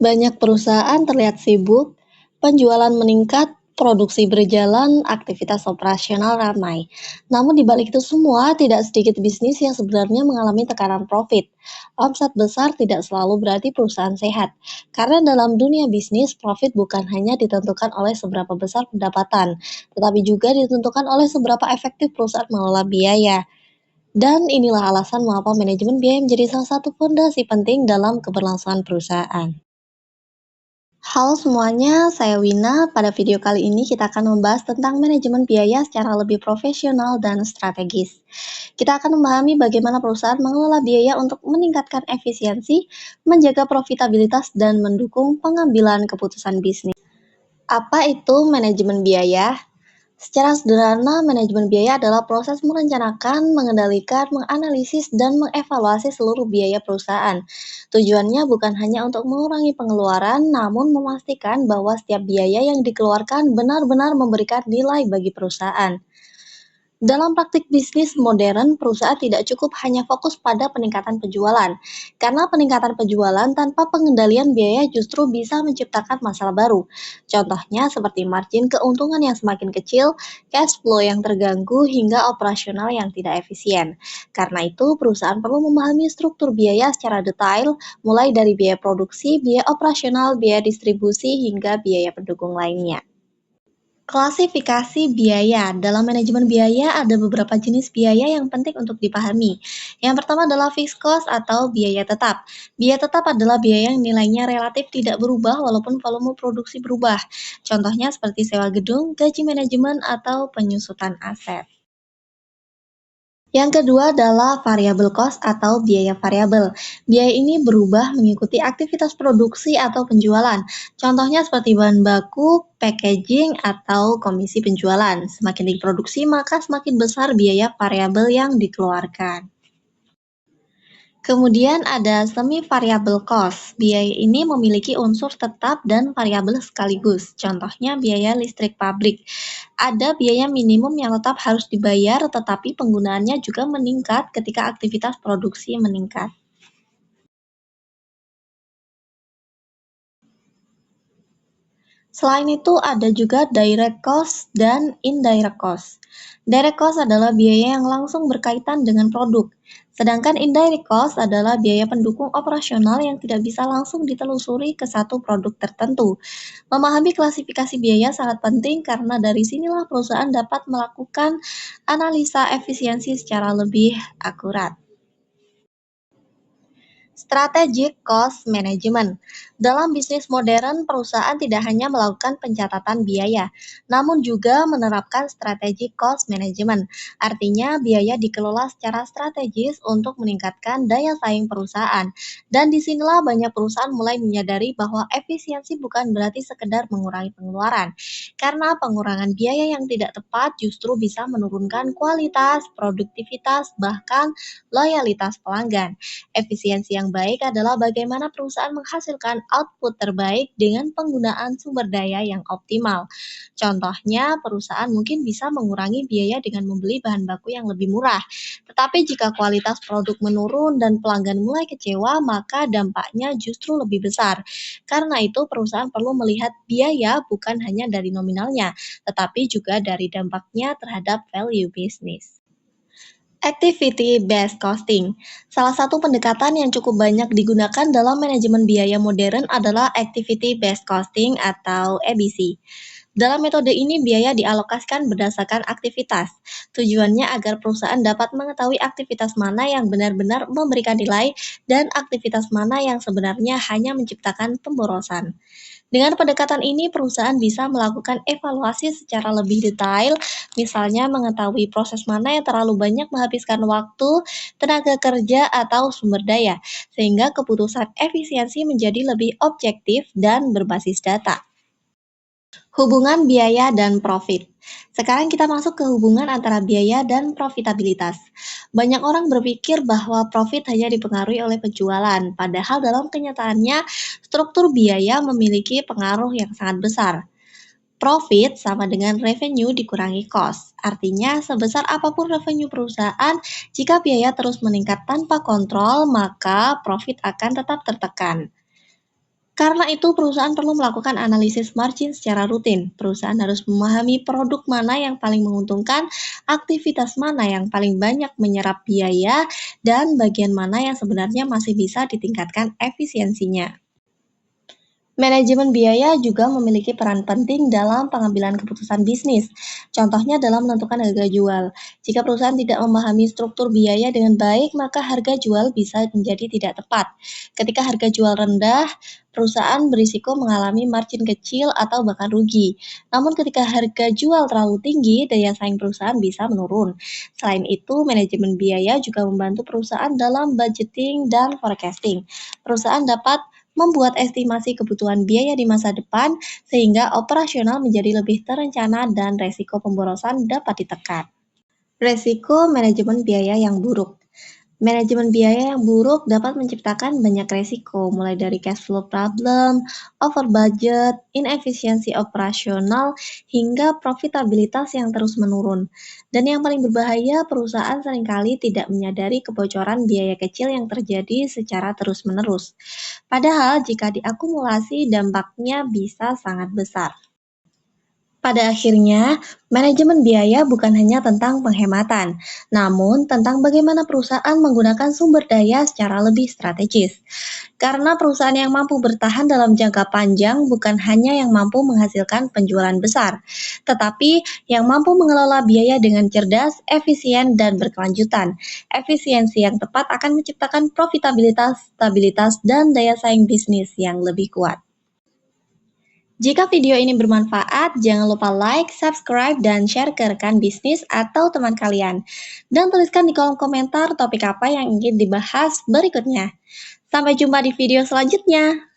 Banyak perusahaan terlihat sibuk, penjualan meningkat, produksi berjalan, aktivitas operasional ramai. Namun di balik itu semua, tidak sedikit bisnis yang sebenarnya mengalami tekanan profit. Omset besar tidak selalu berarti perusahaan sehat. Karena dalam dunia bisnis, profit bukan hanya ditentukan oleh seberapa besar pendapatan, tetapi juga ditentukan oleh seberapa efektif perusahaan mengelola biaya. Dan inilah alasan mengapa manajemen biaya menjadi salah satu fondasi penting dalam keberlangsungan perusahaan. Halo semuanya, saya Wina. Pada video kali ini kita akan membahas tentang manajemen biaya secara lebih profesional dan strategis. Kita akan memahami bagaimana perusahaan mengelola biaya untuk meningkatkan efisiensi, menjaga profitabilitas, dan mendukung pengambilan keputusan bisnis. Apa itu manajemen biaya? Secara sederhana, manajemen biaya adalah proses merencanakan, mengendalikan, menganalisis, dan mengevaluasi seluruh biaya perusahaan. Tujuannya bukan hanya untuk mengurangi pengeluaran, namun memastikan bahwa setiap biaya yang dikeluarkan benar-benar memberikan nilai bagi perusahaan. Dalam praktik bisnis modern, perusahaan tidak cukup hanya fokus pada peningkatan penjualan, karena peningkatan penjualan tanpa pengendalian biaya justru bisa menciptakan masalah baru. Contohnya seperti margin keuntungan yang semakin kecil, cash flow yang terganggu, hingga operasional yang tidak efisien. Karena itu, perusahaan perlu memahami struktur biaya secara detail, mulai dari biaya produksi, biaya operasional, biaya distribusi, hingga biaya pendukung lainnya. Klasifikasi biaya. Dalam manajemen biaya ada beberapa jenis biaya yang penting untuk dipahami. Yang pertama adalah fixed cost atau biaya tetap. Biaya tetap adalah biaya yang nilainya relatif tidak berubah walaupun volume produksi berubah. Contohnya seperti sewa gedung, gaji manajemen, atau penyusutan aset. Yang kedua adalah variable cost atau biaya variabel. Biaya ini berubah mengikuti aktivitas produksi atau penjualan. Contohnya seperti bahan baku, packaging, atau komisi penjualan. Semakin diproduksi, maka semakin besar biaya variabel yang dikeluarkan. Kemudian ada semi-variable cost. Biaya ini memiliki unsur tetap dan variabel sekaligus. Contohnya biaya listrik pabrik. Ada biaya minimum yang tetap harus dibayar, tetapi penggunaannya juga meningkat ketika aktivitas produksi meningkat. Selain itu, ada juga direct cost dan indirect cost. Direct cost adalah biaya yang langsung berkaitan dengan produk, sedangkan indirect cost adalah biaya pendukung operasional yang tidak bisa langsung ditelusuri ke satu produk tertentu. Memahami klasifikasi biaya sangat penting karena dari sinilah perusahaan dapat melakukan analisa efisiensi secara lebih akurat. Strategic Cost Management. Dalam bisnis modern, perusahaan tidak hanya melakukan pencatatan biaya, namun juga menerapkan strategic cost management. Artinya, biaya dikelola secara strategis untuk meningkatkan daya saing perusahaan. Dan disinilah banyak perusahaan mulai menyadari bahwa efisiensi bukan berarti sekedar mengurangi pengeluaran, karena pengurangan biaya yang tidak tepat justru bisa menurunkan kualitas, produktivitas, bahkan loyalitas pelanggan. Efisiensi yang baik adalah bagaimana perusahaan menghasilkan output terbaik dengan penggunaan sumber daya yang optimal. Contohnya, perusahaan mungkin bisa mengurangi biaya dengan membeli bahan baku yang lebih murah. Tetapi jika kualitas produk menurun dan pelanggan mulai kecewa, maka dampaknya justru lebih besar. Karena itu, perusahaan perlu melihat biaya bukan hanya dari nominalnya, tetapi juga dari dampaknya terhadap value bisnis. Activity-based costing. Salah satu pendekatan yang cukup banyak digunakan dalam manajemen biaya modern adalah activity-based costing atau ABC. Dalam metode ini, biaya dialokasikan berdasarkan aktivitas. Tujuannya agar perusahaan dapat mengetahui aktivitas mana yang benar-benar memberikan nilai dan aktivitas mana yang sebenarnya hanya menciptakan pemborosan. Dengan pendekatan ini, perusahaan bisa melakukan evaluasi secara lebih detail, misalnya mengetahui proses mana yang terlalu banyak menghabiskan waktu, tenaga kerja, atau sumber daya, sehingga keputusan efisiensi menjadi lebih objektif dan berbasis data. Hubungan biaya dan profit. Sekarang kita masuk ke hubungan antara biaya dan profitabilitas. Banyak orang berpikir bahwa profit hanya dipengaruhi oleh penjualan, padahal dalam kenyataannya struktur biaya memiliki pengaruh yang sangat besar. Profit sama dengan revenue dikurangi cost. Artinya, sebesar apapun revenue perusahaan, jika biaya terus meningkat tanpa kontrol, maka profit akan tetap tertekan. Karena itu, perusahaan perlu melakukan analisis margin secara rutin. Perusahaan harus memahami produk mana yang paling menguntungkan, aktivitas mana yang paling banyak menyerap biaya, dan bagian mana yang sebenarnya masih bisa ditingkatkan efisiensinya. Manajemen biaya juga memiliki peran penting dalam pengambilan keputusan bisnis. Contohnya dalam menentukan harga jual. Jika perusahaan tidak memahami struktur biaya dengan baik, maka harga jual bisa menjadi tidak tepat. Ketika harga jual rendah, perusahaan berisiko mengalami margin kecil atau bahkan rugi. Namun ketika harga jual terlalu tinggi, daya saing perusahaan bisa menurun. Selain itu, manajemen biaya juga membantu perusahaan dalam budgeting dan forecasting. Perusahaan dapat membuat estimasi kebutuhan biaya di masa depan sehingga operasional menjadi lebih terencana dan resiko pemborosan dapat ditekan. Resiko manajemen biaya yang buruk. Manajemen biaya yang buruk dapat menciptakan banyak resiko, mulai dari cash flow problem, over budget, inefisiensi operasional, hingga profitabilitas yang terus menurun. Dan yang paling berbahaya, perusahaan seringkali tidak menyadari kebocoran biaya kecil yang terjadi secara terus-menerus. Padahal jika diakumulasi, dampaknya bisa sangat besar. Pada akhirnya, manajemen biaya bukan hanya tentang penghematan, namun tentang bagaimana perusahaan menggunakan sumber daya secara lebih strategis. Karena perusahaan yang mampu bertahan dalam jangka panjang bukan hanya yang mampu menghasilkan penjualan besar, tetapi yang mampu mengelola biaya dengan cerdas, efisien, dan berkelanjutan. Efisiensi yang tepat akan menciptakan profitabilitas, stabilitas, dan daya saing bisnis yang lebih kuat. Jika video ini bermanfaat, jangan lupa like, subscribe, dan share ke rekan bisnis atau teman kalian. Dan tuliskan di kolom komentar topik apa yang ingin dibahas berikutnya. Sampai jumpa di video selanjutnya.